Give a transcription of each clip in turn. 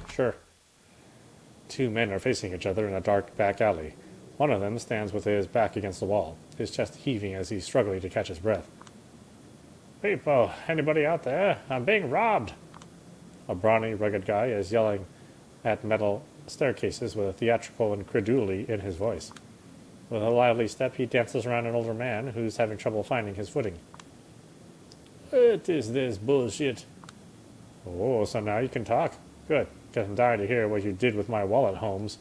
Sure. Two men are facing each other in a dark back alley. One of them stands with his back against the wall, his chest heaving as he's struggling to catch his breath. People, anybody out there? I'm being robbed! A brawny, rugged guy is yelling at metal staircases with a theatrical incredulity in his voice. With a lively step, he dances around an older man who's having trouble finding his footing. What is this bullshit? Oh, so now you can talk? Good, because I'm dying to hear what you did with my wallet, Holmes.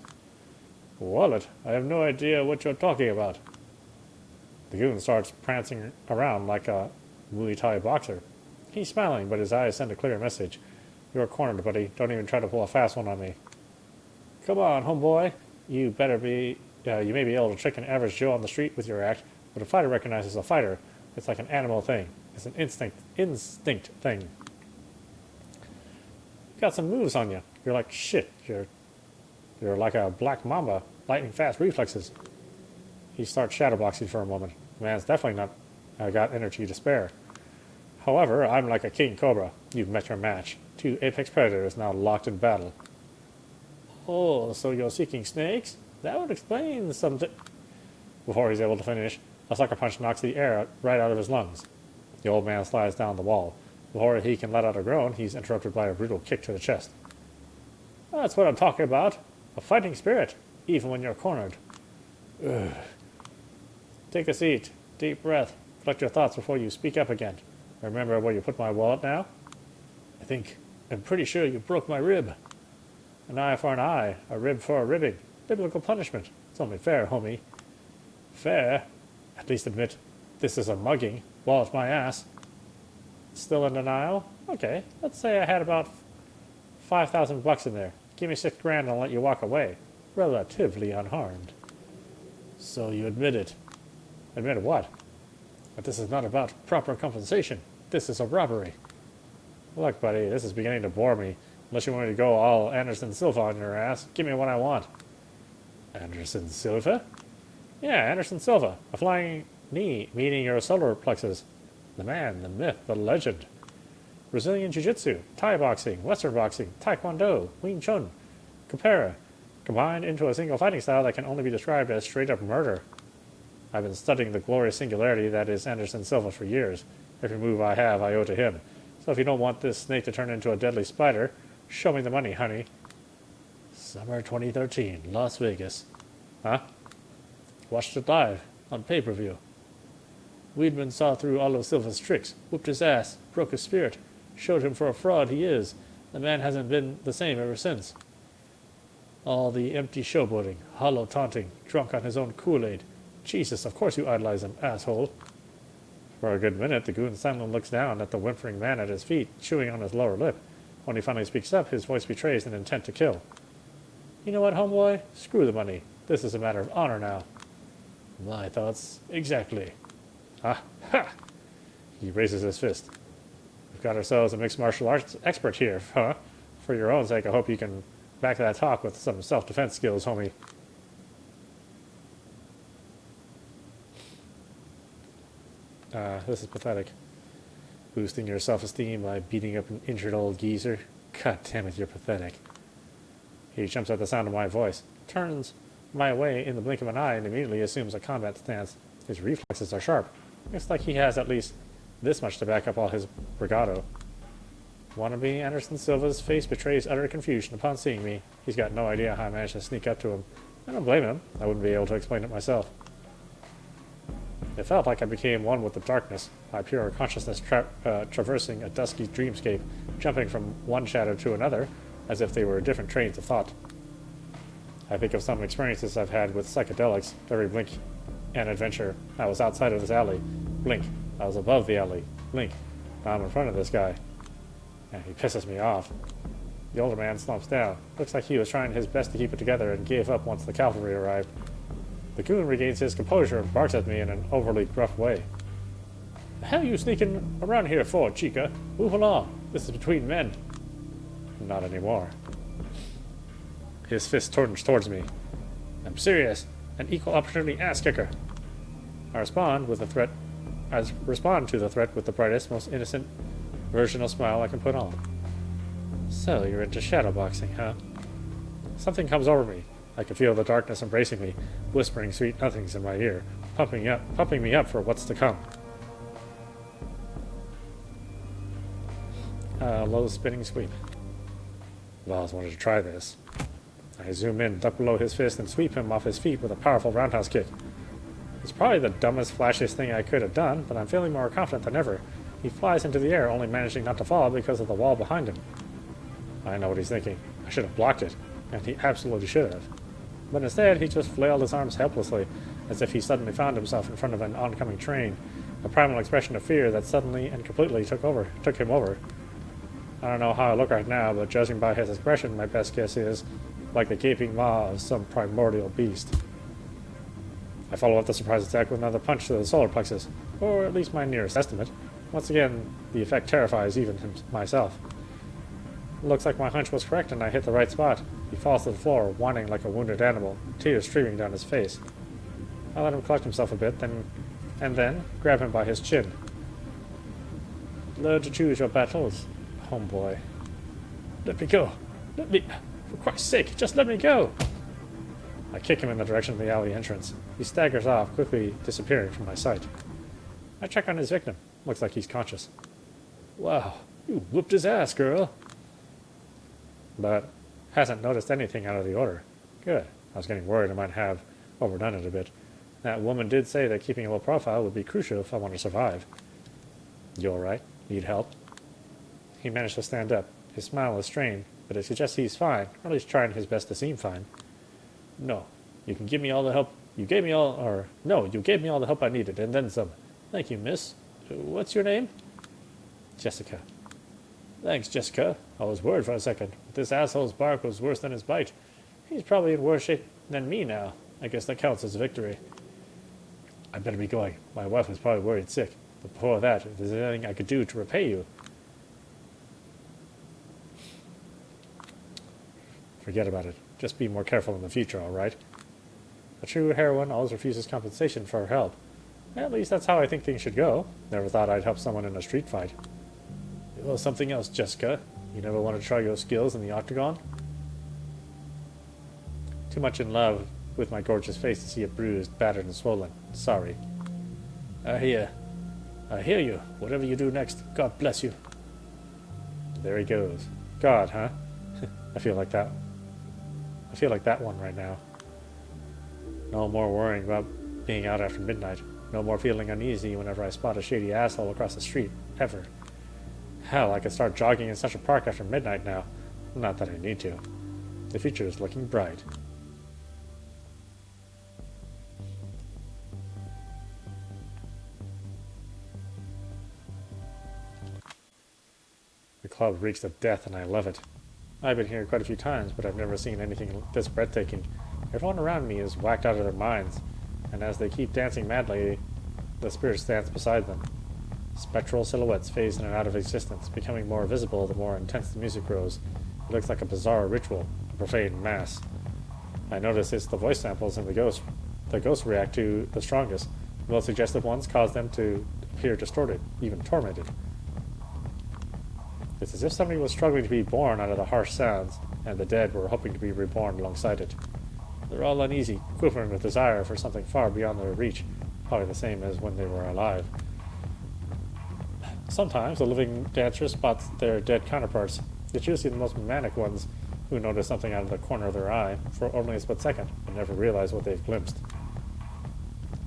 Wallet? I have no idea what you're talking about. The goon starts prancing around like a Muay Thai boxer. He's smiling, but his eyes send a clear message. You're cornered, buddy. Don't even try to pull a fast one on me. Come on, homeboy. You may be able to trick an average Joe on the street with your act, but a fighter recognizes a fighter. It's like an animal thing. It's an instinct thing. You got some moves on you. You're like shit. You're like a black mamba, lightning fast reflexes. He starts shadowboxing for a moment. The man's definitely not got energy to spare. However, I'm like a king cobra. You've met your match. Two apex predators now locked in battle. Oh, so you're seeking snakes? That would explain something. Before he's able to finish, a sucker punch knocks the air right out of his lungs. The old man slides down the wall. Before he can let out a groan, he's interrupted by a brutal kick to the chest. That's what I'm talking about. A fighting spirit, even when you're cornered. Ugh. Take a seat. Deep breath. Collect your thoughts before you speak up again. Remember where you put my wallet now? I'm pretty sure you broke my rib. An eye for an eye, a rib for a ribbing. Biblical punishment. It's only fair, homie. Fair? At least admit this is a mugging. Wallet my ass. Still in denial? Okay, let's say I had about $5,000 in there. Give me $6,000 and I'll let you walk away. Relatively unharmed. So you admit it. Admit what? But this is not about proper compensation. This is a robbery. Look, buddy, this is beginning to bore me. Unless you want me to go all Anderson Silva on your ass, give me what I want. Anderson Silva? Yeah, Anderson Silva. A flying knee meeting your solar plexus. The man, the myth, the legend. Brazilian Jiu-Jitsu, Thai boxing, Western boxing, Taekwondo, Wing Chun, Capoeira, combined into a single fighting style that can only be described as straight-up murder. I've been studying the glorious singularity that is Anderson Silva for years. Every move I have, I owe to him. So if you don't want this snake to turn into a deadly spider, show me the money, honey. Summer 2013, Las Vegas. Huh? Watched it live, on pay-per-view. Weedman saw through all of Silva's tricks, whooped his ass, broke his spirit, showed him for a fraud he is. The man hasn't been the same ever since. All the empty showboating, hollow taunting, drunk on his own Kool-Aid. Jesus, of course you idolize him, asshole. For a good minute, the goon silently looks down at the whimpering man at his feet, chewing on his lower lip. When he finally speaks up, his voice betrays an intent to kill. You know what, homeboy? Screw the money. This is a matter of honor now. My thoughts exactly. Ah, ha! He raises his fist. We've got ourselves a mixed martial arts expert here, huh? For your own sake, I hope you can back that talk with some self-defense skills, homie. This is pathetic. Boosting your self-esteem by beating up an injured old geezer. God damn it, you're pathetic. He jumps at the sound of my voice, turns my way in the blink of an eye, and immediately assumes a combat stance. His reflexes are sharp. Looks like he has at least this much to back up all his bravado. Wannabe Anderson Silva's face betrays utter confusion upon seeing me. He's got no idea how I managed to sneak up to him. I don't blame him. I wouldn't be able to explain it myself. It felt like I became one with the darkness, my pure consciousness traversing a dusky dreamscape, jumping from one shadow to another, as if they were different trains of thought. I think of some experiences I've had with psychedelics. Every blink and adventure, I was outside of this alley. Blink, I was above the alley. Blink, now I'm in front of this guy. And he pisses me off. The older man slumps down. Looks like he was trying his best to keep it together and gave up once the cavalry arrived. The goon regains his composure and barks at me in an overly gruff way. The hell are you sneaking around here for, chica? Move along. This is between men. Not anymore. His fist turns towards me. I'm serious. An equal opportunity ass kicker. I respond to the threat with the brightest, most innocent version of smile I can put on. So, you're into shadowboxing, huh? Something comes over me. I can feel the darkness embracing me, whispering sweet nothings in my ear, pumping me up for what's to come. Low spinning sweep. I've always wanted to try this. I zoom in, duck below his fist, and sweep him off his feet with a powerful roundhouse kick. It's probably the dumbest, flashiest thing I could have done, but I'm feeling more confident than ever. He flies into the air, only managing not to fall because of the wall behind him. I know what he's thinking. I should have blocked it, and he absolutely should have. But instead, he just flailed his arms helplessly, as if he suddenly found himself in front of an oncoming train, a primal expression of fear that suddenly and completely took him over. I don't know how I look right now, but judging by his expression, my best guess is like the gaping maw of some primordial beast. I follow up the surprise attack with another punch to the solar plexus, or at least my nearest estimate. Once again, the effect terrifies even myself. It looks like my hunch was correct and I hit the right spot. He falls to the floor, whining like a wounded animal, tears streaming down his face. I let him collect himself a bit, and then grab him by his chin. Learn to choose your battles, homeboy. Let me go. Let me... For Christ's sake, just let me go! I kick him in the direction of the alley entrance. He staggers off, quickly disappearing from my sight. I check on his victim. Looks like he's conscious. Wow, you whooped his ass, girl. But hasn't noticed anything out of the order. Good. I was getting worried I might have overdone it a bit. That woman did say that keeping a low profile would be crucial if I want to survive. You alright? Need help? He managed to stand up. His smile is strained, but it suggests he's fine, or at least trying his best to seem fine. No, you can give me all the help. You gave me all the help I needed, and then some. Thank you, miss. What's your name? Jessica. Thanks, Jessica. I was worried for a second. But this asshole's bark was worse than his bite. He's probably in worse shape than me now. I guess that counts as a victory. I better be going. My wife is probably worried sick. But before that, if there's anything I could do to repay you... Forget about it. Just be more careful in the future, all right? A true heroine always refuses compensation for her help. At least that's how I think things should go. Never thought I'd help someone in a street fight. Well, something else, Jessica. You never want to try your skills in the octagon? Too much in love with my gorgeous face to see it bruised, battered, and swollen. Sorry. I hear you. Whatever you do next, God bless you. There he goes. God, huh? I feel like that one right now. No more worrying about being out after midnight. No more feeling uneasy whenever I spot a shady asshole across the street. Ever. Hell, I could start jogging in Central Park after midnight now. Not that I need to. The future is looking bright. The club reeks of death and I love it. I've been here quite a few times, but I've never seen anything this breathtaking. Everyone around me is whacked out of their minds, and as they keep dancing madly, the spirits dance beside them. Spectral silhouettes phase in and out of existence, becoming more visible the more intense the music grows. It looks like a bizarre ritual, a profane mass. I notice it's the voice samples in the ghosts react to the strongest. The most suggestive ones cause them to appear distorted, even tormented. It's as if somebody was struggling to be born out of the harsh sounds, and the dead were hoping to be reborn alongside it. They're all uneasy, quivering with desire for something far beyond their reach, probably the same as when they were alive. Sometimes the living dancer spots their dead counterparts. It's usually the most manic ones who notice something out of the corner of their eye for only a split second and never realize what they've glimpsed.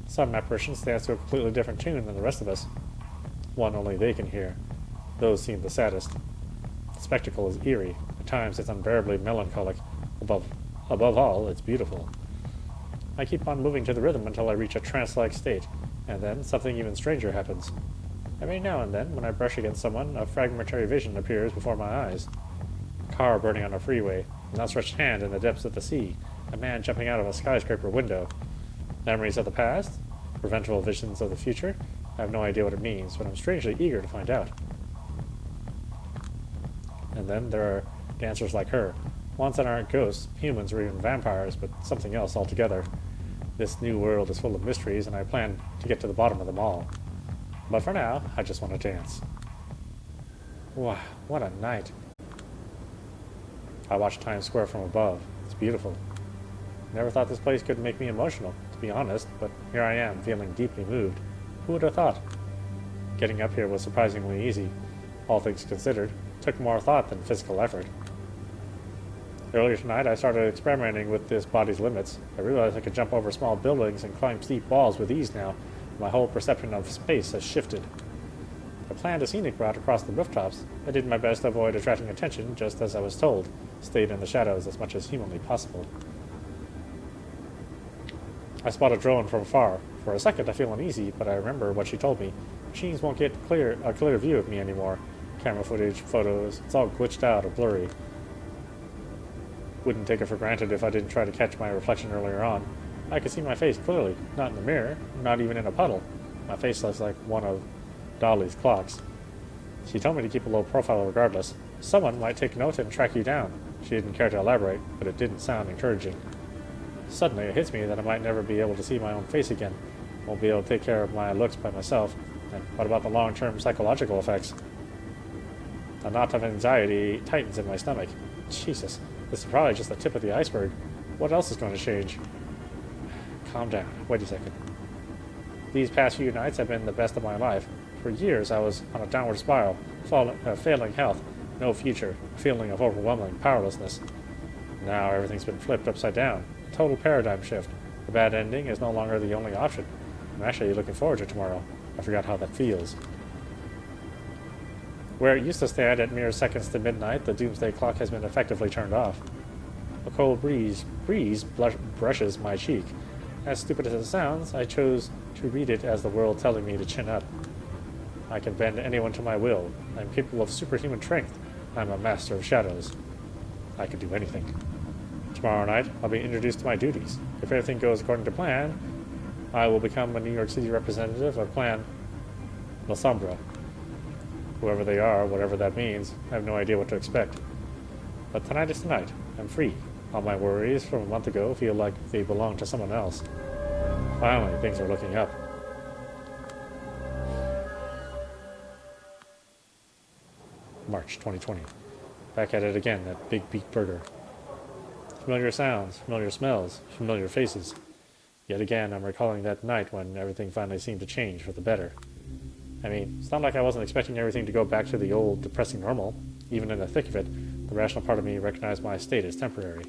Some apparitions dance to a completely different tune than the rest of us, one only they can hear. Those seem the saddest. The spectacle is eerie. At times it's unbearably melancholic. Above all, it's beautiful. I keep on moving to the rhythm until I reach a trance-like state, and then something even stranger happens. Every now and then, when I brush against someone, a fragmentary vision appears before my eyes. A car burning on a freeway, an outstretched hand in the depths of the sea, a man jumping out of a skyscraper window. Memories of the past? Preventable visions of the future? I have no idea what it means, but I'm strangely eager to find out. And then there are dancers like her. Ones that aren't ghosts, humans, or even vampires, but something else altogether. This new world is full of mysteries, and I plan to get to the bottom of them all. But for now, I just want to dance. Wow, what a night. I watch Times Square from above. It's beautiful. Never thought this place could make me emotional, to be honest, but here I am, feeling deeply moved. Who would have thought? Getting up here was surprisingly easy. All things considered, it took more thought than physical effort. Earlier tonight, I started experimenting with this body's limits. I realized I could jump over small buildings and climb steep walls with ease now. My whole perception of space has shifted. I planned a scenic route across the rooftops. I did my best to avoid attracting attention, just as I was told. Stayed in the shadows as much as humanly possible. I spot a drone from afar. For a second, I feel uneasy, but I remember what she told me. Machines won't get a clear view of me anymore. Camera footage, photos, it's all glitched out or blurry. Wouldn't take it for granted if I didn't try to catch my reflection earlier on. I could see my face clearly, not in the mirror, not even in a puddle. My face looks like one of Dolly's clocks. She told me to keep a low profile regardless. Someone might take note and track you down. She didn't care to elaborate, but it didn't sound encouraging. Suddenly it hits me that I might never be able to see my own face again. Won't be able to take care of my looks by myself. And what about the long-term psychological effects? A knot of anxiety tightens in my stomach. Jesus, this is probably just the tip of the iceberg. What else is going to change? Calm down. Wait a second. These past few nights have been the best of my life. For years I was on a downward spiral, failing health, no future, a feeling of overwhelming powerlessness. Now everything's been flipped upside down. Total paradigm shift. A bad ending is no longer the only option. I'm actually looking forward to tomorrow. I forgot how that feels. Where it used to stand at mere seconds to midnight, the doomsday clock has been effectively turned off. A cold breeze brushes my cheek. As stupid as it sounds, I chose to read it as the world telling me to chin up. I can bend anyone to my will. I'm capable of superhuman strength. I'm a master of shadows. I can do anything. Tomorrow night, I'll be introduced to my duties. If everything goes according to plan, I will become a New York City representative of Clan Lasombra. Whoever they are, whatever that means, I have no idea what to expect. But tonight is tonight. I'm free. All my worries from a month ago feel like they belong to someone else. Finally, things are looking up. March 2020. Back at it again, that big beak burger. Familiar sounds, familiar smells, familiar faces. Yet again, I'm recalling that night when everything finally seemed to change for the better. I mean, it's not like I wasn't expecting everything to go back to the old, depressing normal. Even in the thick of it, the rational part of me recognized my state as temporary.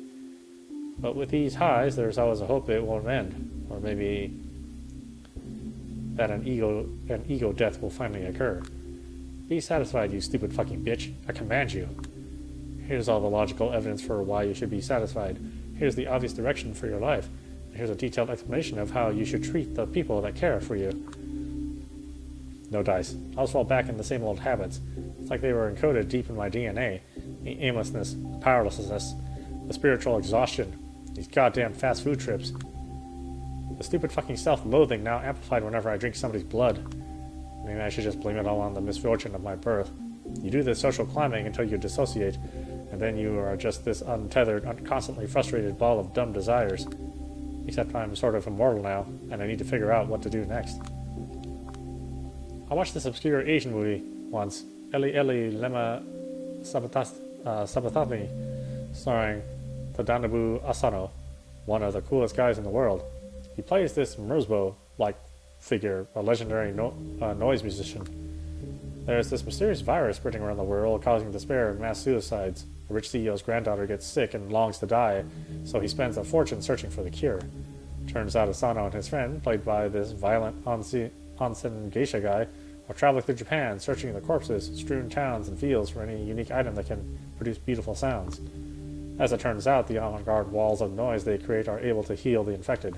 But with these highs, there's always a hope it won't end. Or maybe that an ego death will finally occur. Be satisfied, you stupid fucking bitch. I command you. Here's all the logical evidence for why you should be satisfied. Here's the obvious direction for your life. And here's a detailed explanation of how you should treat the people that care for you. No dice. I'll fall back in the same old habits. It's like they were encoded deep in my DNA. The aimlessness, the powerlessness, the spiritual exhaustion, these goddamn fast food trips. The stupid fucking self-loathing now amplified whenever I drink somebody's blood. Maybe I should just blame it all on the misfortune of my birth. You do this social climbing until you dissociate, and then you are just this untethered, constantly frustrated ball of dumb desires. Except I'm sort of immortal now, and I need to figure out what to do next. I watched this obscure Asian movie once, Eli Eli Lema Sabatani, starring Tadanobu Asano, one of the coolest guys in the world. He plays this Merzbow-like figure, a legendary noise musician. There's this mysterious virus spreading around the world, causing despair and mass suicides. A rich CEO's granddaughter gets sick and longs to die, so he spends a fortune searching for the cure. Turns out Asano and his friend, played by this violent onsen geisha guy, are traveling through Japan, searching the corpses, strewn towns and fields for any unique item that can produce beautiful sounds. As it turns out, the avant-garde walls of noise they create are able to heal the infected.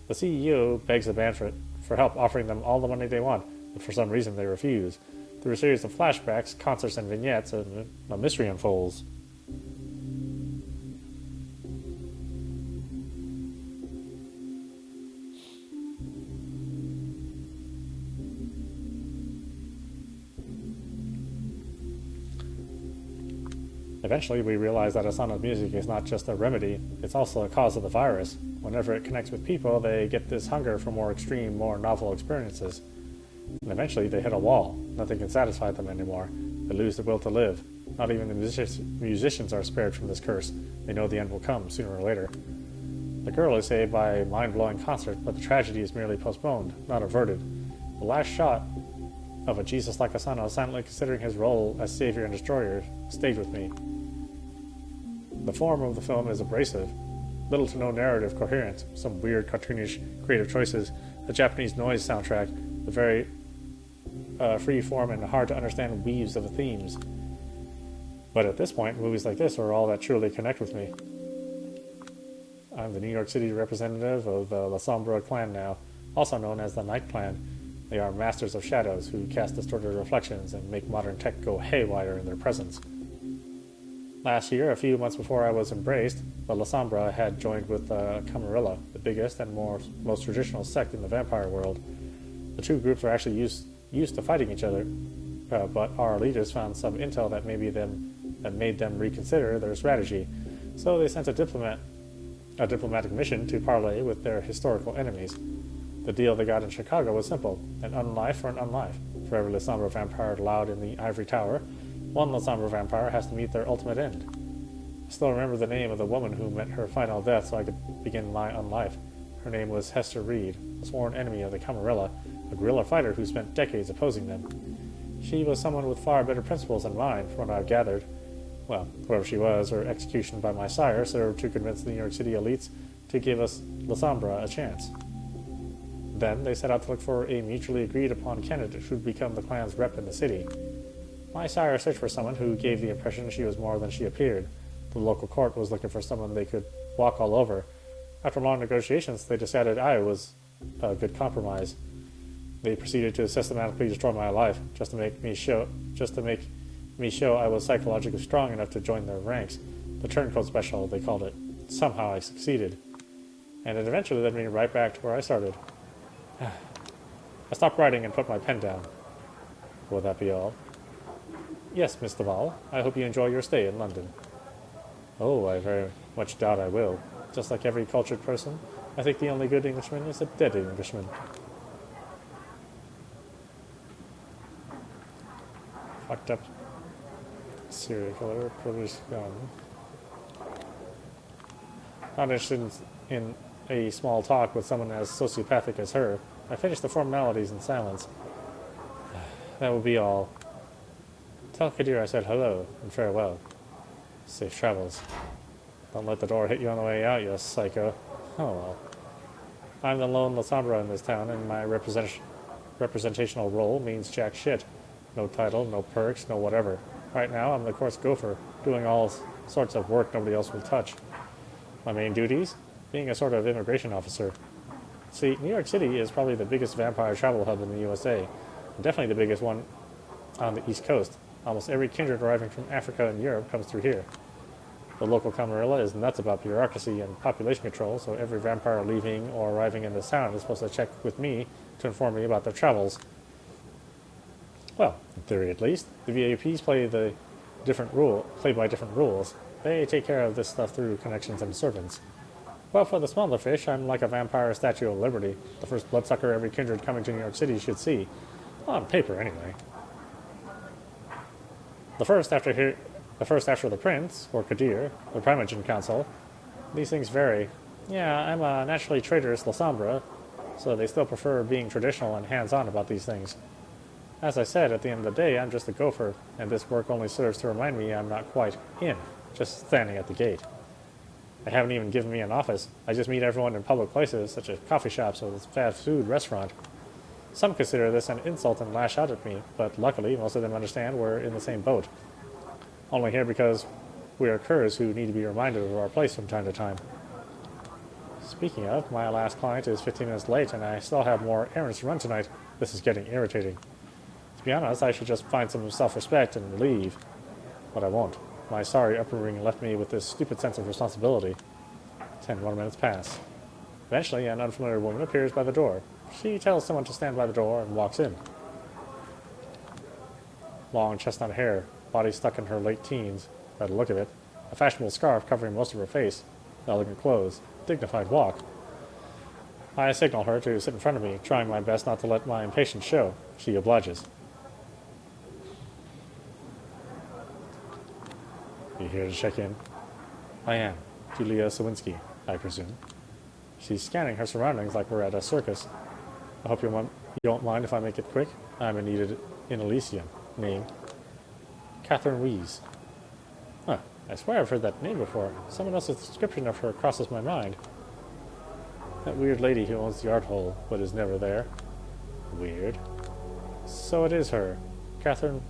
The CEO begs the band for help, offering them all the money they want, but for some reason they refuse. Through a series of flashbacks, concerts, and vignettes, a mystery unfolds. Eventually, we realize that Asano's music is not just a remedy, it's also a cause of the virus. Whenever it connects with people, they get this hunger for more extreme, more novel experiences. And eventually, they hit a wall. Nothing can satisfy them anymore. They lose the will to live. Not even the musicians are spared from this curse. They know the end will come, sooner or later. The girl is saved by a mind-blowing concert, but the tragedy is merely postponed, not averted. The last shot of a Jesus-like Asano silently considering his role as savior and destroyer stayed with me. The form of the film is abrasive. Little to no narrative coherence, some weird cartoonish creative choices, a Japanese noise soundtrack, the very free form and hard to understand weaves of themes. But at this point, movies like this are all that truly connect with me. I'm the New York City representative of the Lasombra clan now, also known as the Night Clan. They are masters of shadows who cast distorted reflections and make modern tech go haywire in their presence. Last year, a few months before I was embraced, the Lasombra had joined with the Camarilla, the biggest and most traditional sect in the vampire world. The two groups are actually used to fighting each other, but our leaders found some intel that made them reconsider their strategy, so they sent a diplomatic mission to parley with their historical enemies. The deal they got in Chicago was simple: an unlife for an unlife. For every Lasombra vampire allowed in the Ivory Tower, one Lasombra vampire has to meet their ultimate end. I still remember the name of the woman who met her final death so I could begin my unlife. Her name was Hester Reed, a sworn enemy of the Camarilla, a guerrilla fighter who spent decades opposing them. She was someone with far better principles than mine, from what I've gathered. Well, whoever she was, her execution by my sire served to convince the New York City elites to give us Lasombra a chance. Then they set out to look for a mutually agreed upon candidate who would become the clan's rep in the city. My sire searched for someone who gave the impression she was more than she appeared. The local court was looking for someone they could walk all over. After long negotiations, they decided I was a good compromise. They proceeded to systematically destroy my life, just to make me show I was psychologically strong enough to join their ranks. The turncoat special, they called it. Somehow I succeeded. And it eventually led me right back to where I started. I stopped writing and put my pen down. Will that be all? Yes, Miss Duval. I hope you enjoy your stay in London. Oh, I very much doubt I will. Just like every cultured person, I think the only good Englishman is a dead Englishman. Fucked up serial killer, privileged gun. Not interested in a small talk with someone as sociopathic as her. I finished the formalities in silence. That will be all. Tell Kadir I said hello and farewell. Safe travels. Don't let the door hit you on the way out, you psycho. Oh well. I'm the lone Lasombra in this town, and my representational role means jack shit. No title, no perks, no whatever. Right now, I'm the course gopher, doing all sorts of work nobody else will touch. My main duties? Being a sort of immigration officer. See, New York City is probably the biggest vampire travel hub in the USA, and definitely the biggest one on the East Coast. Almost every kindred arriving from Africa and Europe comes through here. The local Camarilla is nuts about bureaucracy and population control, so every vampire leaving or arriving in this town is supposed to check with me to inform me about their travels. Well, in theory at least, the VIPs play by different rules. They take care of this stuff through connections and servants. Well, for the smaller fish, I'm like a vampire Statue of Liberty, the first bloodsucker every kindred coming to New York City should see. On paper, anyway. The first after the Prince, or Kadir, the Primogen Council. These things vary. Yeah, I'm a naturally traitorous Lasombra, so they still prefer being traditional and hands-on about these things. As I said, at the end of the day, I'm just a gopher, and this work only serves to remind me I'm not quite in, just standing at the gate. They haven't even given me an office. I just meet everyone in public places, such as coffee shops or this fast food restaurant. Some consider this an insult and lash out at me, but luckily most of them understand we're in the same boat. Only here because we are curs who need to be reminded of our place from time to time. Speaking of, my last client is 15 minutes late, and I still have more errands to run tonight. This is getting irritating. To be honest, I should just find some self-respect and leave. But I won't. My sorry upbringing left me with this stupid sense of responsibility. 10 more minutes pass. Eventually, an unfamiliar woman appears by the door. She tells someone to stand by the door and walks in. Long chestnut hair, body stuck in her late teens, by the look of it, a fashionable scarf covering most of her face, elegant clothes, dignified walk. I signal her to sit in front of me, trying my best not to let my impatience show. She obliges. here to check in? I am. Julia Sawinski, I presume. She's scanning her surroundings like we're at a circus. I hope you don't mind if I make it quick. I'm in Elysium. Name? Catherine Wees. Huh. I swear I've heard that name before. Someone else's description of her crosses my mind. That weird lady who owns the art hole, but is never there. Weird. So it is her. Catherine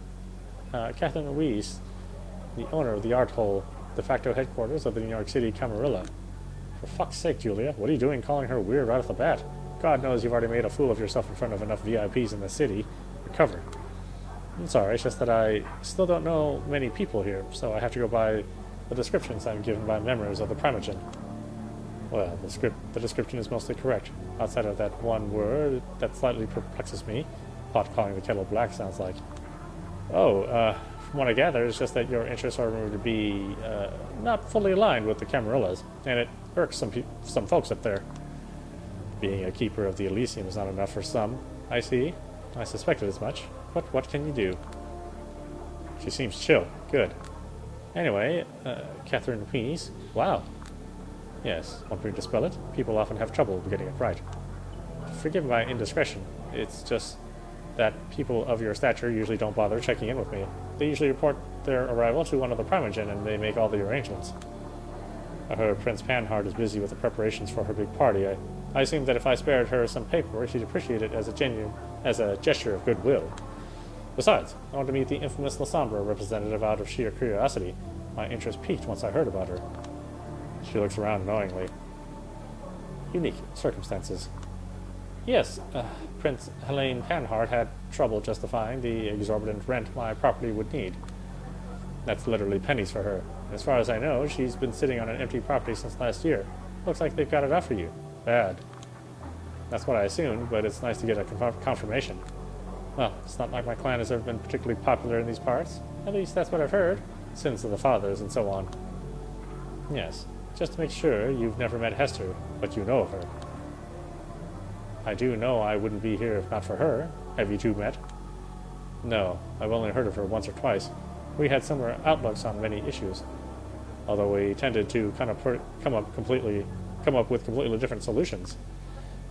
Wees, the owner of the art hole, de facto headquarters of the New York City Camarilla. For fuck's sake, Julia, what are you doing calling her weird right off the bat? God knows you've already made a fool of yourself in front of enough VIPs in the city. Recover. I'm sorry, it's just that I still don't know many people here, so I have to go by the descriptions I'm given by members of the Primogen. Well, the description is mostly correct, outside of that one word that slightly perplexes me. Pot calling the kettle black sounds like. From what I gather, it's just that your interests are rumored to be not fully aligned with the Camarillas, and it irks some folks up there. Being a keeper of the Elysium is not enough for some, I see. I suspected as much. But what can you do? She seems chill. Good. Anyway, Catherine Wees. Wow. Yes, want me to spell it? People often have trouble getting it right. Forgive my indiscretion. It's just that people of your stature usually don't bother checking in with me. They usually report their arrival to one of the Primogen and they make all the arrangements. I heard Prince Panhard is busy with the preparations for her big party. I assumed that if I spared her some paperwork, she'd appreciate it as a gesture of goodwill. Besides, I want to meet the infamous Lasombra representative out of sheer curiosity. My interest peaked once I heard about her. She looks around knowingly. Unique circumstances. Yes, Prince Helene Panhard had trouble justifying the exorbitant rent my property would need. That's literally pennies for her. As far as I know, she's been sitting on an empty property since last year. Looks like they've got it out for you. Bad. That's what I assumed, but it's nice to get a confirmation. Well, it's not like my clan has ever been particularly popular in these parts. At least that's what I've heard. Sins of the fathers and so on. Yes, just to make sure, you've never met Hester, but you know of her. I do know I wouldn't be here if not for her. Have you two met? No, I've only heard of her once or twice. We had similar outlooks on many issues, although we tended to come up with completely different solutions.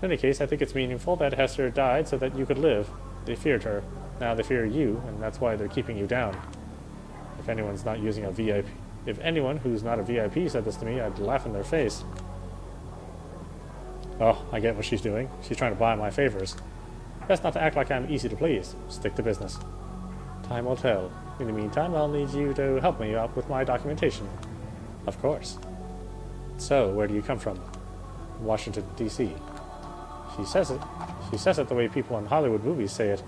In any case, I think it's meaningful that Hester died so that you could live. They feared her. Now they fear you, and that's why they're keeping you down. If anyone who's not a VIP said this to me, I'd laugh in their face. Oh, I get what she's doing. She's trying to buy my favors. Best not to act like I'm easy to please. Stick to business. Time will tell. In the meantime, I'll need you to help me out with my documentation. Of course. So, where do you come from? Washington, D.C. She says it the way people in Hollywood movies say it.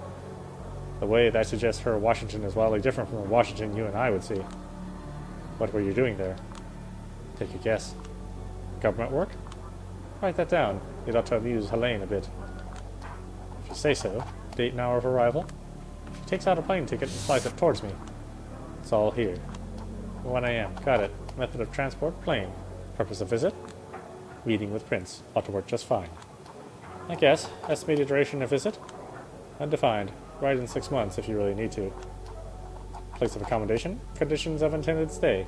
The way that suggests her Washington is wildly different from the Washington you and I would see. What were you doing there? Take a guess. Government work? Write that down. It ought to amuse Helene a bit. If you say so. Date and hour of arrival? She takes out a plane ticket and flies it towards me. It's all here. 1 a.m. Got it. Method of transport? Plane. Purpose of visit? Meeting with Prince. Ought to work just fine. I guess. Estimated duration of visit? Undefined. Write in 6 months if you really need to. Place of accommodation? Conditions of intended stay.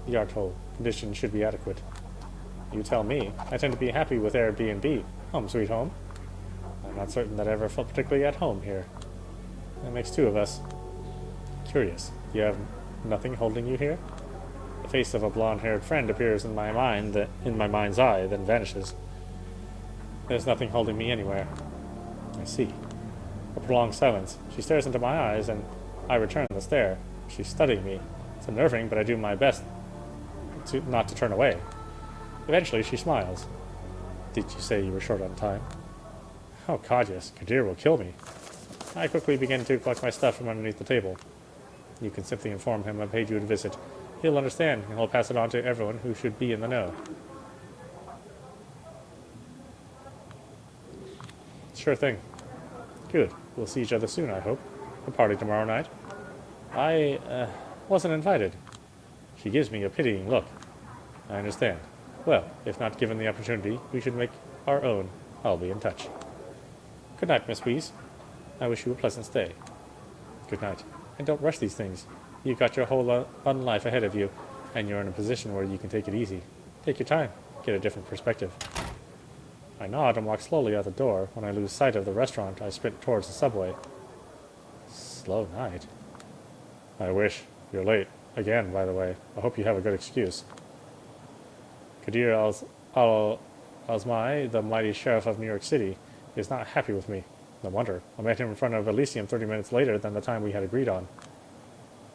The art hole. Conditions should be adequate. You tell me. I tend to be happy with Airbnb. Home sweet home. I'm not certain that I ever felt particularly at home here. That makes 2 of us. Curious. You have nothing holding you here? The face of a blonde-haired friend appears in my mind's eye, then vanishes. There's nothing holding me anywhere. I see. A prolonged silence. She stares into my eyes, and I return the stare. She's studying me. It's unnerving, but I do my best not to turn away. Eventually, she smiles. Did you say you were short on time? Oh, God, yes. Kadir will kill me. I quickly begin to collect my stuff from underneath the table. You can simply inform him I paid you a visit. He'll understand, and he'll pass it on to everyone who should be in the know. Sure thing. Good. We'll see each other soon, I hope. A party tomorrow night. I, wasn't invited. She gives me a pitying look. I understand. Well, if not given the opportunity, we should make our own. I'll be in touch. Good night, Miss Wees. I wish you a pleasant stay. Good night. And don't rush these things. You've got your whole life ahead of you, and you're in a position where you can take it easy. Take your time. Get a different perspective. I nod and walk slowly out the door. When I lose sight of the restaurant, I sprint towards the subway. Slow night. I wish. You're late. Again, by the way. I hope you have a good excuse. Kadir Alzmai, the mighty sheriff of New York City, is not happy with me. No wonder. I met him in front of Elysium 30 minutes later than the time we had agreed on.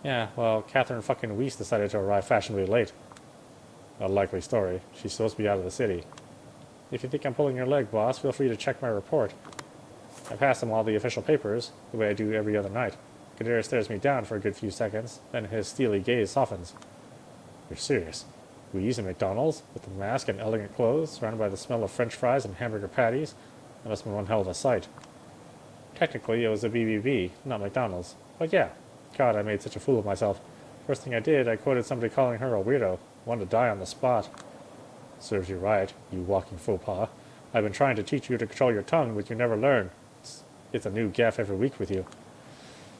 Yeah, well, Catherine fucking Weiss decided to arrive fashionably late. A likely story. She's supposed to be out of the city. If you think I'm pulling your leg, boss, feel free to check my report. I pass him all the official papers, the way I do every other night. Kadir stares me down for a good few seconds, then his steely gaze softens. You're serious? Louise at McDonald's, with a mask and elegant clothes, surrounded by the smell of French fries and hamburger patties? That must have been one hell of a sight. Technically, it was a BBB, not McDonald's. But yeah, God, I made such a fool of myself. First thing I did, I quoted somebody calling her a weirdo. Wanted to die on the spot. Serves you right, you walking faux pas. I've been trying to teach you to control your tongue, but you never learn. It's a new gaffe every week with you.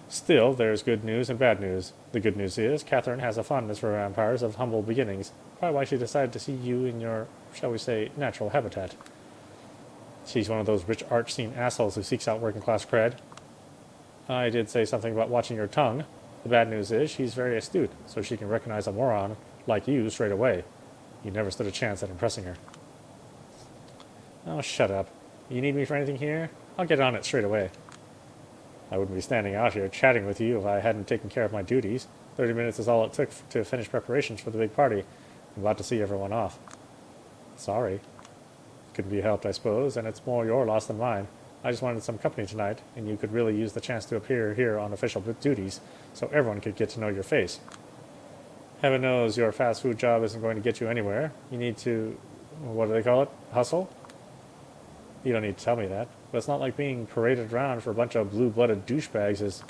Still, there's good news and bad news. The good news is, Catherine has a fondness for vampires of humble beginnings. Probably why she decided to see you in your, shall we say, natural habitat. She's one of those rich art scene assholes who seeks out working class cred. I did say something about watching your tongue. The bad news is, she's very astute, so she can recognize a moron like you straight away. You never stood a chance at impressing her. Oh, shut up. You need me for anything here? I'll get on it straight away. I wouldn't be standing out here chatting with you if I hadn't taken care of my duties. 30 minutes is all it took to finish preparations for the big party. I'm about to see everyone off. Sorry. Couldn't be helped, I suppose, and it's more your loss than mine. I just wanted some company tonight, and you could really use the chance to appear here on official duties, so everyone could get to know your face. Heaven knows your fast food job isn't going to get you anywhere. You need to, what do they call it, hustle? You don't need to tell me that, but it's not like being paraded around for a bunch of blue-blooded douchebags is...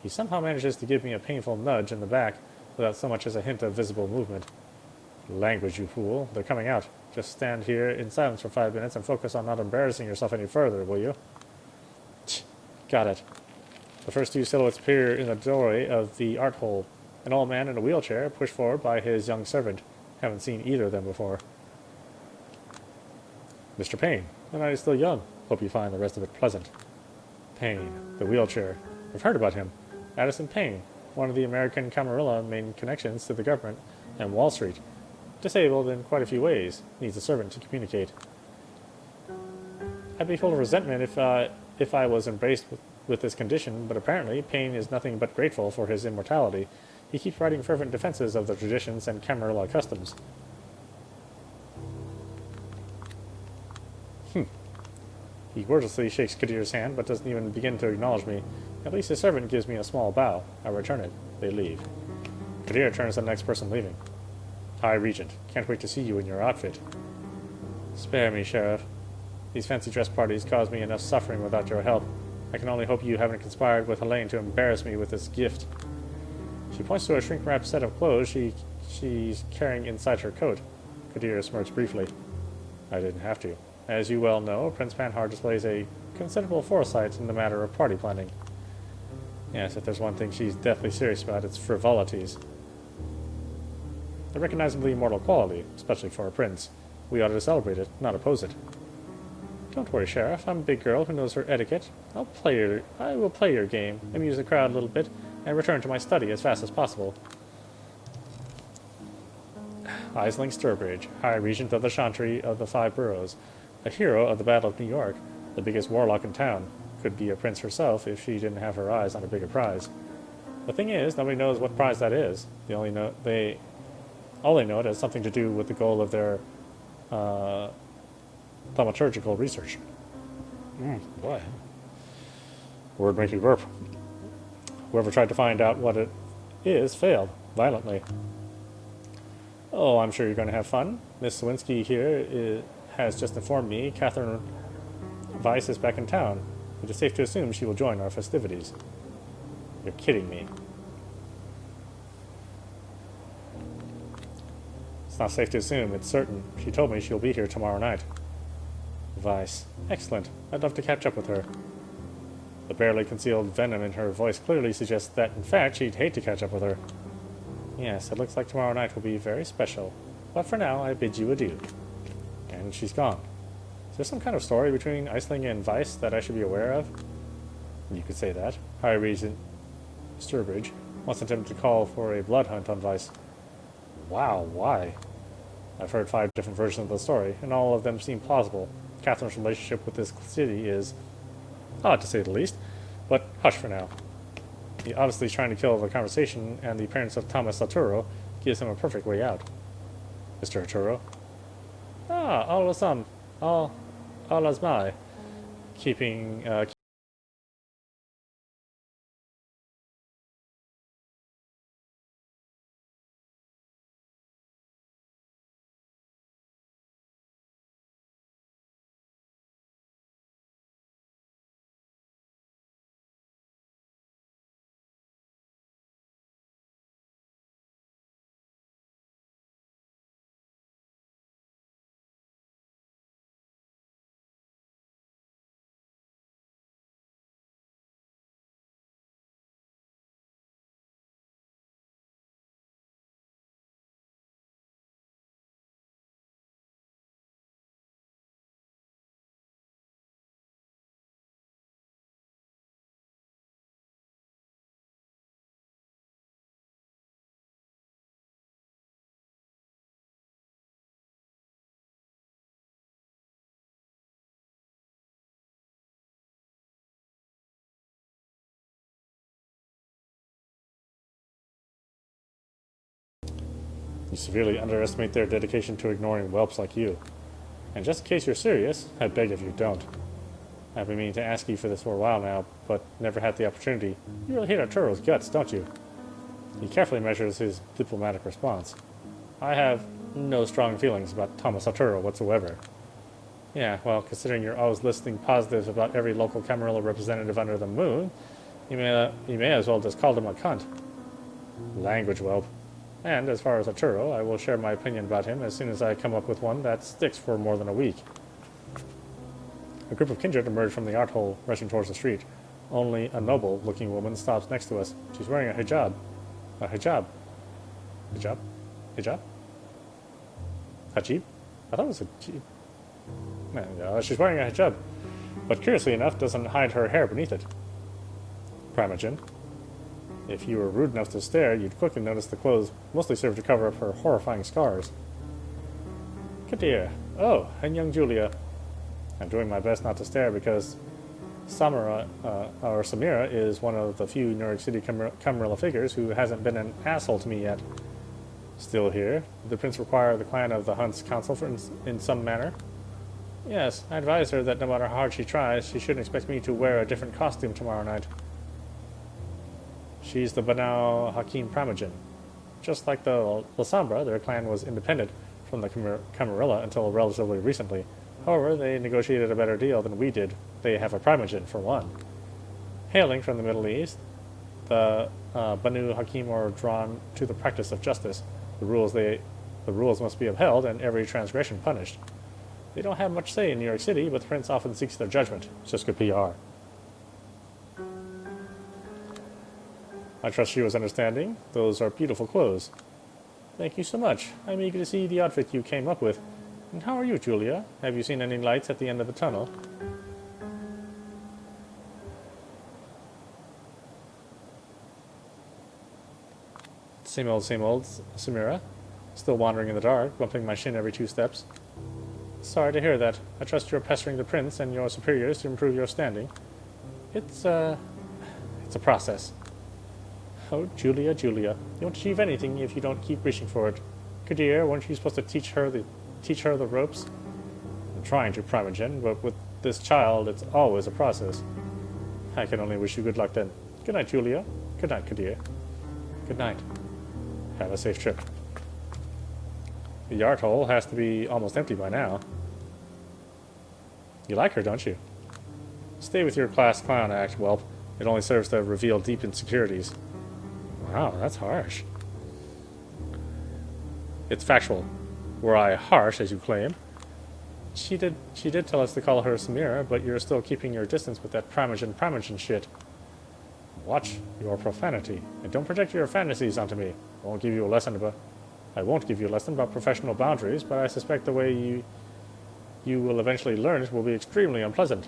He somehow manages to give me a painful nudge in the back without so much as a hint of visible movement. Language, you fool. They're coming out. Just stand here in silence for 5 minutes and focus on not embarrassing yourself any further, will you? Got it. The first two silhouettes appear in the doorway of the art hole. An old man in a wheelchair, pushed forward by his young servant. Haven't seen either of them before. Mr. Payne, the night is still young. Hope you find the rest of it pleasant. Payne, the wheelchair. I've heard about him. Addison Payne, one of the American Camarilla main connections to the government and Wall Street. Disabled in quite a few ways. Needs a servant to communicate. I'd be full of resentment if I was embraced with this condition, but apparently Payne is nothing but grateful for his immortality. He keeps writing fervent defenses of the traditions and Camarilla customs. He wordlessly shakes Kadir's hand, but doesn't even begin to acknowledge me. At least his servant gives me a small bow. I return it. They leave. Kadir turns to the next person leaving. High Regent, can't wait to see you in your outfit. Spare me, Sheriff. These fancy dress parties cause me enough suffering without your help. I can only hope you haven't conspired with Helene to embarrass me with this gift. She points to a shrink-wrapped set of clothes she's carrying inside her coat. Kadir smirks briefly. I didn't have to. As you well know, Prince Panhard displays a considerable foresight in the matter of party planning. Yes, if there's one thing she's deathly serious about, it's frivolities. A recognizably immortal quality, especially for a prince. We ought to celebrate it, not oppose it. Don't worry, Sheriff. I'm a big girl who knows her etiquette. I will play your game, amuse the crowd a little bit, and return to my study as fast as possible. Aisling Sturbridge, High Regent of the Chantry of the Five Boroughs, a hero of the Battle of New York, the biggest warlock in town. Could be a prince herself if she didn't have her eyes on a bigger prize. The thing is, nobody knows what prize that is. All they know it has something to do with the goal of their thaumaturgical research. Boy. Word makes me burp. Whoever tried to find out what it is failed violently. Oh, I'm sure you're going to have fun. Miss Lewinsky here has just informed me Catherine Weiss is back in town. It is safe to assume she will join our festivities. You're kidding me. It's not safe to assume, it's certain. She told me she'll be here tomorrow night. Weiss. Excellent. I'd love to catch up with her. The barely concealed venom in her voice clearly suggests that, in fact, she'd hate to catch up with her. Yes, it looks like tomorrow night will be very special. But for now, I bid you adieu. And she's gone. Is there some kind of story between Aisling and Weiss that I should be aware of? You could say that. High Regent Sturbridge wants him to call for a blood hunt on Weiss. Wow, why? I've heard 5 different versions of the story, and all of them seem plausible. Catherine's relationship with this city is odd, to say the least, but hush for now. He obviously is trying to kill the conversation, and the appearance of Thomas Arturo gives him a perfect way out. Mr. Arturo? Ah, all as my. Keeping, you severely underestimate their dedication to ignoring whelps like you. And just in case you're serious, I beg of you, don't. I've been meaning to ask you for this for a while now, but never had the opportunity. You really hate Arturo's guts, don't you? He carefully measures his diplomatic response. I have no strong feelings about Thomas Arturo whatsoever. Yeah, well, considering you're always listing positives about every local Camarilla representative under the moon, you may as well just call him a cunt. Language, whelp. And as far as Arturo, I will share my opinion about him as soon as I come up with one that sticks for more than a week. A group of kindred emerge from the art hole, rushing towards the street. Only a noble-looking woman stops next to us. She's wearing a hijab. A hijab. Hijab? Hijab? Hajib? I thought it was a jeep. No, she's wearing a hijab, but curiously enough doesn't hide her hair beneath it. Primogen. If you were rude enough to stare, you'd quickly notice the clothes mostly serve to cover up her horrifying scars. Kadir. Oh, and young Julia. I'm doing my best not to stare because Samira is one of the few New York City Camarilla figures who hasn't been an asshole to me yet. Still here? Did the prince require the clan of the Hunt's counsel in some manner? Yes, I advised her that no matter how hard she tries, she shouldn't expect me to wear a different costume tomorrow night. She's the Banal Hakim Primogen. Just like the Lasombra, their clan was independent from the Camarilla until relatively recently. However, they negotiated a better deal than we did. They have a Primogen, for one. Hailing from the Middle East, the Banu Hakim are drawn to the practice of justice. The rules must be upheld and every transgression punished. They don't have much say in New York City, but the prince often seeks their judgment. It's just good PR. I trust she was understanding. Those are beautiful clothes. Thank you so much. I'm eager to see the outfit you came up with. And how are you, Julia? Have you seen any lights at the end of the tunnel? Same old, Samira. Still wandering in the dark, bumping my shin every 2 steps. Sorry to hear that. I trust you're pestering the prince and your superiors to improve your standing. It's a process. Oh, Julia. You won't achieve anything if you don't keep reaching for it. Kadir, weren't you supposed to teach her the ropes? I'm trying to, Primogen, but with this child, it's always a process. I can only wish you good luck then. Good night, Julia. Good night, Kadir. Good night. Have a safe trip. The yard hole has to be almost empty by now. You like her, don't you? Stay with your class clown act, whelp. It only serves to reveal deep insecurities. Wow, that's harsh. It's factual. Were I harsh, as you claim, She did tell us to call her Samira, but you're still keeping your distance with that Primogen shit. Watch your profanity, and don't project your fantasies onto me. I won't give you a lesson about professional boundaries, but I suspect the way you will eventually learn it will be extremely unpleasant.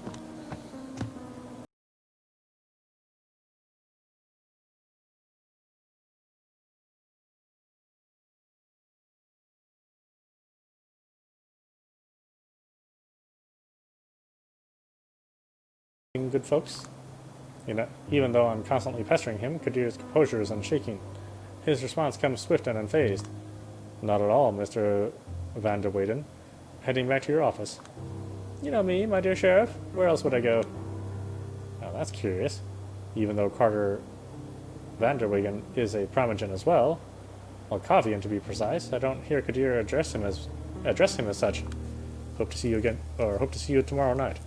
Good folks. Even though I'm constantly pestering him, Kadir's composure is unshaking. His response comes swift and unfazed. Not at all, Mr. Van der Weyden. Heading back to your office. You know me, my dear sheriff. Where else would I go? Now that's curious. Even though Carter Van der Weyden is a Primogen as well, Malkavian to be precise, I don't hear Kadir address him as such. Hope to see you tomorrow night.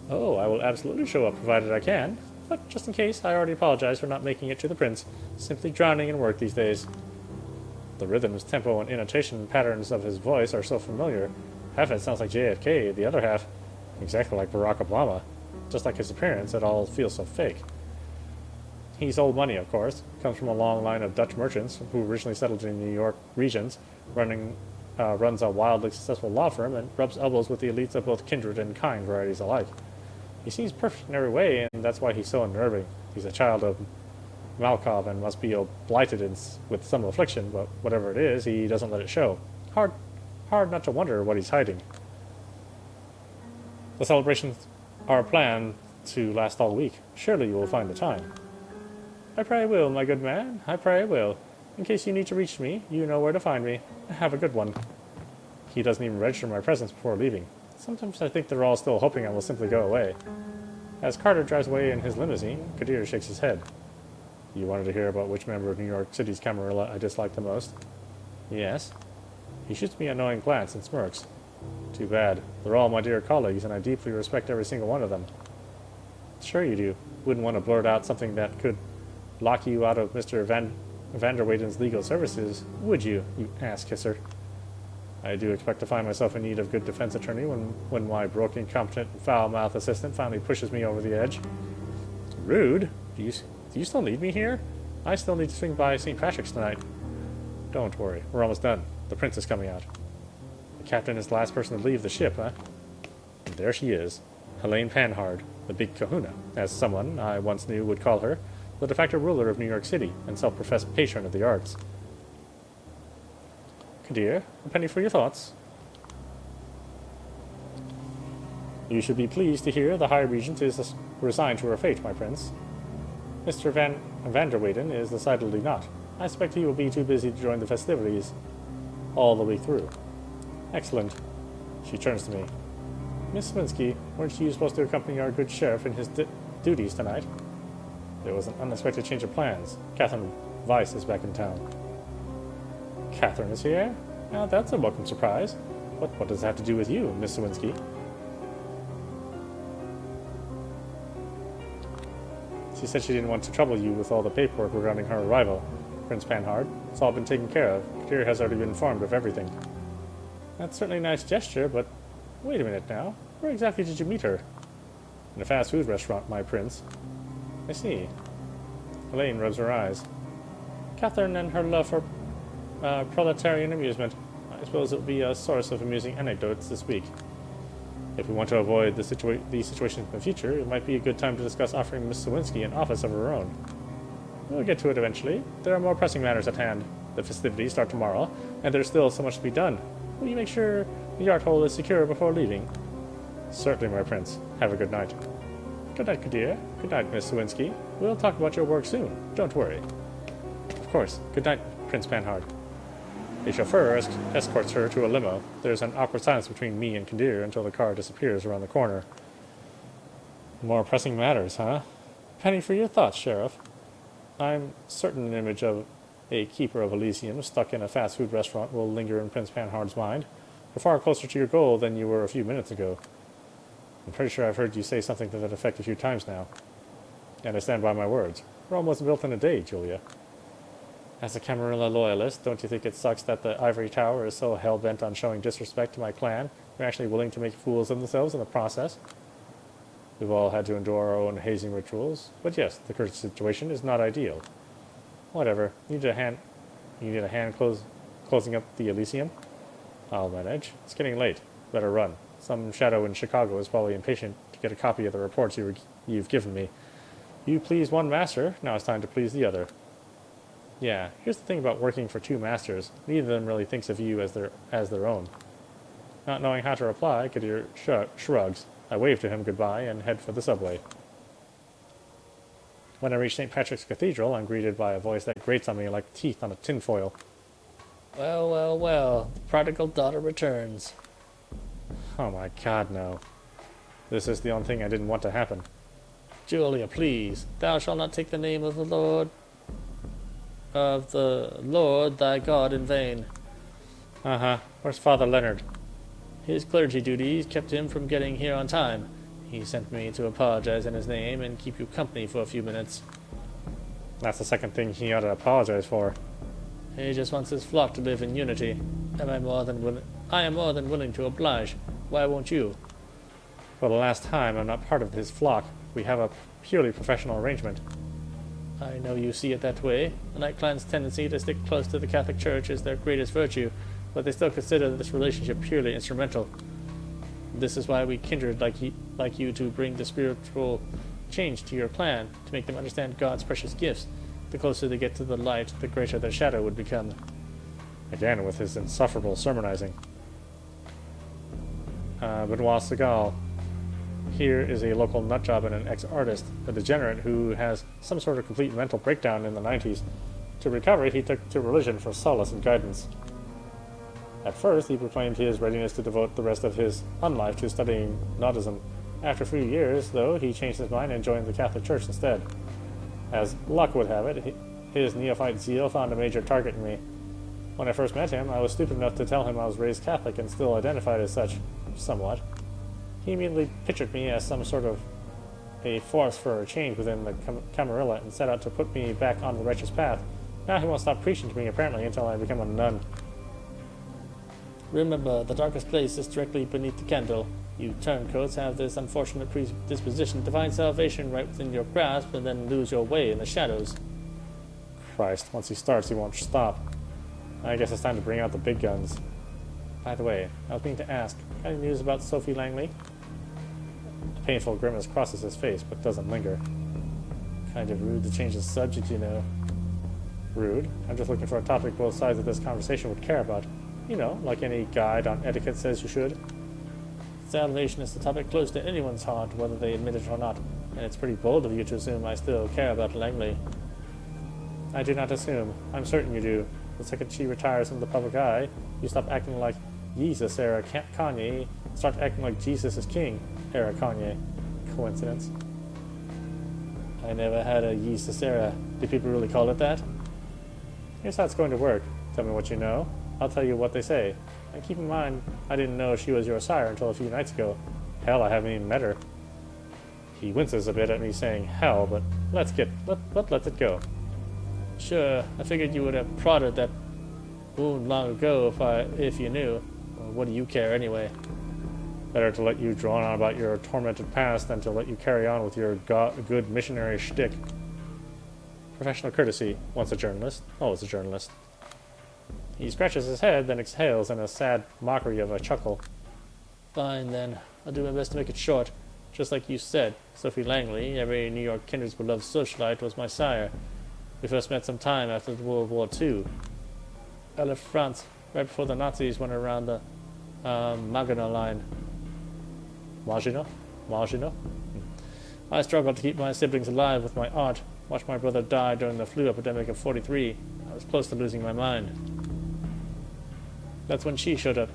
Oh, I will absolutely show up, provided I can. But just in case, I already apologize for not making it to the prince. Simply drowning in work these days. The rhythms, tempo, and intonation patterns of his voice are so familiar. Half it sounds like JFK, the other half exactly like Barack Obama. Just like his appearance, it all feels so fake. He's old money, of course. Comes from a long line of Dutch merchants who originally settled in New York regions, runs a wildly successful law firm, and rubs elbows with the elites of both kindred and kind varieties alike. He seems perfect in every way, and that's why he's so unnerving. He's a child of Malkov and must be blighted with some affliction, but whatever it is, he doesn't let it show. Hard not to wonder what he's hiding. The celebrations are planned to last all week. Surely you will find the time. I pray I will, my good man. I pray I will. In case you need to reach me, you know where to find me. Have a good one. He doesn't even register my presence before leaving. Sometimes I think they're all still hoping I will simply go away. As Carter drives away in his limousine, Kadir shakes his head. You wanted to hear about which member of New York City's Camarilla I dislike the most? Yes. He shoots me an annoying glance and smirks. Too bad. They're all my dear colleagues, and I deeply respect every single one of them. Sure you do. Wouldn't want to blurt out something that could lock you out of Mr. Van der Weyden's legal services, would you ass-kisser? I do expect to find myself in need of good defense attorney when my broken, incompetent, and foul-mouthed assistant finally pushes me over the edge. Rude? Do you still need me here? I still need to swing by St. Patrick's tonight. Don't worry, we're almost done. The prince is coming out. The captain is the last person to leave the ship, huh? And there she is, Helene Panhard, the big kahuna, as someone I once knew would call her, the de facto ruler of New York City and self-professed patron of the arts. Kadir, a penny for your thoughts. You should be pleased to hear the High Regent is resigned to her fate, my prince. Mr. Van der Weyden is decidedly not. I expect he will be too busy to join the festivities all the week through. Excellent. She turns to me. Miss Swinsky, weren't you supposed to accompany our good sheriff in his duties tonight? There was an unexpected change of plans. Catherine Weiss is back in town. Catherine is here? Now that's a welcome surprise. But what does that have to do with you, Miss Swinsky? She said she didn't want to trouble you with all the paperwork regarding her arrival, Prince Panhard. It's all been taken care of. Kadir has already been informed of everything. That's certainly a nice gesture, but wait a minute now. Where exactly did you meet her? In a fast food restaurant, my prince. I see. Helene rubs her eyes. Catherine and her love for proletarian amusement. I suppose it will be a source of amusing anecdotes this week. If we want to avoid these situations in the future, it might be a good time to discuss offering Miss Sawinski an office of her own. We'll get to it eventually. There are more pressing matters at hand. The festivities start tomorrow, and there's still so much to be done. Will you make sure the yard hole is secure before leaving? Certainly, my prince. Have a good night. Good night, Kadir. Good night, Miss Sawinski. We'll talk about your work soon. Don't worry. Of course. Good night, Prince Panhard. A chauffeur escorts her to a limo. There's an awkward silence between me and Kadir until the car disappears around the corner. More pressing matters, huh? Penny for your thoughts, Sheriff. I'm certain an image of a keeper of Elysium stuck in a fast food restaurant will linger in Prince Panhard's mind. You're far closer to your goal than you were a few minutes ago. I'm pretty sure I've heard you say something to that effect a few times now. And I stand by my words. Rome wasn't built in a day, Julia. As a Camarilla loyalist, don't you think it sucks that the Ivory Tower is so hell-bent on showing disrespect to my clan They're actually willing to make fools of themselves in the process. We've all had to endure our own hazing rituals, but yes, the current situation is not ideal. Whatever. You need a hand closing up the Elysium? I'll manage. It's getting late. Better run. Some shadow in Chicago is probably impatient to get a copy of the reports you've given me. You pleased one master, now it's time to please the other. Yeah, here's the thing about working for two masters. Neither of them really thinks of you as their own. Not knowing how to reply, Kadir shrugs. I wave to him goodbye and head for the subway. When I reach St. Patrick's Cathedral, I'm greeted by a voice that grates on me like teeth on a tinfoil. Well, well, well, the prodigal daughter returns. Oh my god, no. This is the only thing I didn't want to happen. Julia, please, thou shalt not take the name of the Lord thy God in vain. Uh-huh. Where's Father Leonard? His clergy duties kept him from getting here on time. He sent me to apologize in his name and keep you company for a few minutes. That's the second thing he ought to apologize for. He just wants his flock to live in unity. I am more than willing to oblige. Why won't you? For the last time, I'm not part of his flock. We have a purely professional arrangement. I know you see it that way. The Night Clan's tendency to stick close to the Catholic Church is their greatest virtue, but they still consider this relationship purely instrumental. This is why we kindred like you to bring the spiritual change to your clan, to make them understand God's precious gifts. The closer they get to the light, the greater their shadow would become. Again, with his insufferable sermonizing. Benoit Segal. Here is a local nutjob and an ex-artist, a degenerate who has some sort of complete mental breakdown in the 90s. To recover, he took to religion for solace and guidance. At first, he proclaimed his readiness to devote the rest of his unlife to studying Nautism. After a few years, though, he changed his mind and joined the Catholic Church instead. As luck would have it, his neophyte zeal found a major target in me. When I first met him, I was stupid enough to tell him I was raised Catholic and still identified as such, somewhat. He immediately pictured me as some sort of a force for a change within the Camarilla and set out to put me back on the righteous path. Now he won't stop preaching to me, apparently, until I become a nun. Remember, the darkest place is directly beneath the candle. You turncoats have this unfortunate predisposition to find salvation right within your grasp and then lose your way in the shadows. Christ, once he starts, he won't stop. I guess it's time to bring out the big guns. By the way, I was meaning to ask, got any news about Sophie Langley? A painful grimace crosses his face, but doesn't linger. Kind of rude to change the subject, you know. Rude? I'm just looking for a topic both sides of this conversation would care about. You know, like any guide on etiquette says you should. Salvation is a topic close to anyone's heart, whether they admit it or not, and it's pretty bold of you to assume I still care about Langley. I do not assume. I'm certain you do. The second she retires from the public eye, you stop acting like Jesus era Kanye, start acting like Jesus is king era Kanye. Coincidence? I never had a Jesus era. Do people really call it that? Here's how it's going to work. Tell me what you know. I'll tell you what they say. And keep in mind, I didn't know she was your sire until a few nights ago. Hell, I haven't even met her. He winces a bit at me saying hell, but let it go. Sure, I figured you would have prodded that wound long ago if you knew. Well, what do you care anyway? Better to let you drone on about your tormented past than to let you carry on with your good missionary shtick. Professional courtesy. Once a journalist, always a journalist. He scratches his head, then exhales in a sad mockery of a chuckle. Fine, then. I'll do my best to make it short. Just like you said, Sophie Langley, every New York kindred's beloved socialite, was my sire. We first met some time after World War II. I left France right before the Nazis went around the Maginot Line. Maginot? I struggled to keep my siblings alive with my art. Watched my brother die during the flu epidemic of '43. I was close to losing my mind. That's when she showed up.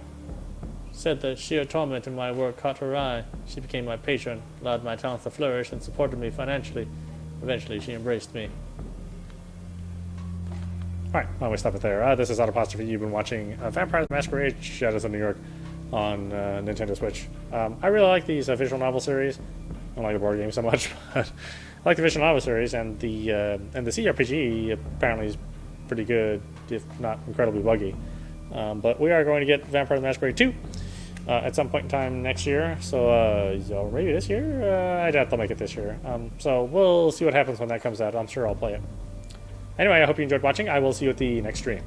Said the sheer torment in my work caught her eye. She became my patron, allowed my talents to flourish, and supported me financially. Eventually, she embraced me. Alright, why don't we stop it there? This is audap. You've been watching Vampire the Masquerade, Shadows of New York on Nintendo Switch. I really like these visual novel series. I don't like the board game so much, but I like the visual novel series, and the CRPG apparently is pretty good, if not incredibly buggy. But we are going to get Vampire the Masquerade 2 at some point in time next year. So, maybe this year? I doubt they'll make it this year. So we'll see what happens when that comes out. I'm sure I'll play it. Anyway, I hope you enjoyed watching. I will see you at the next stream.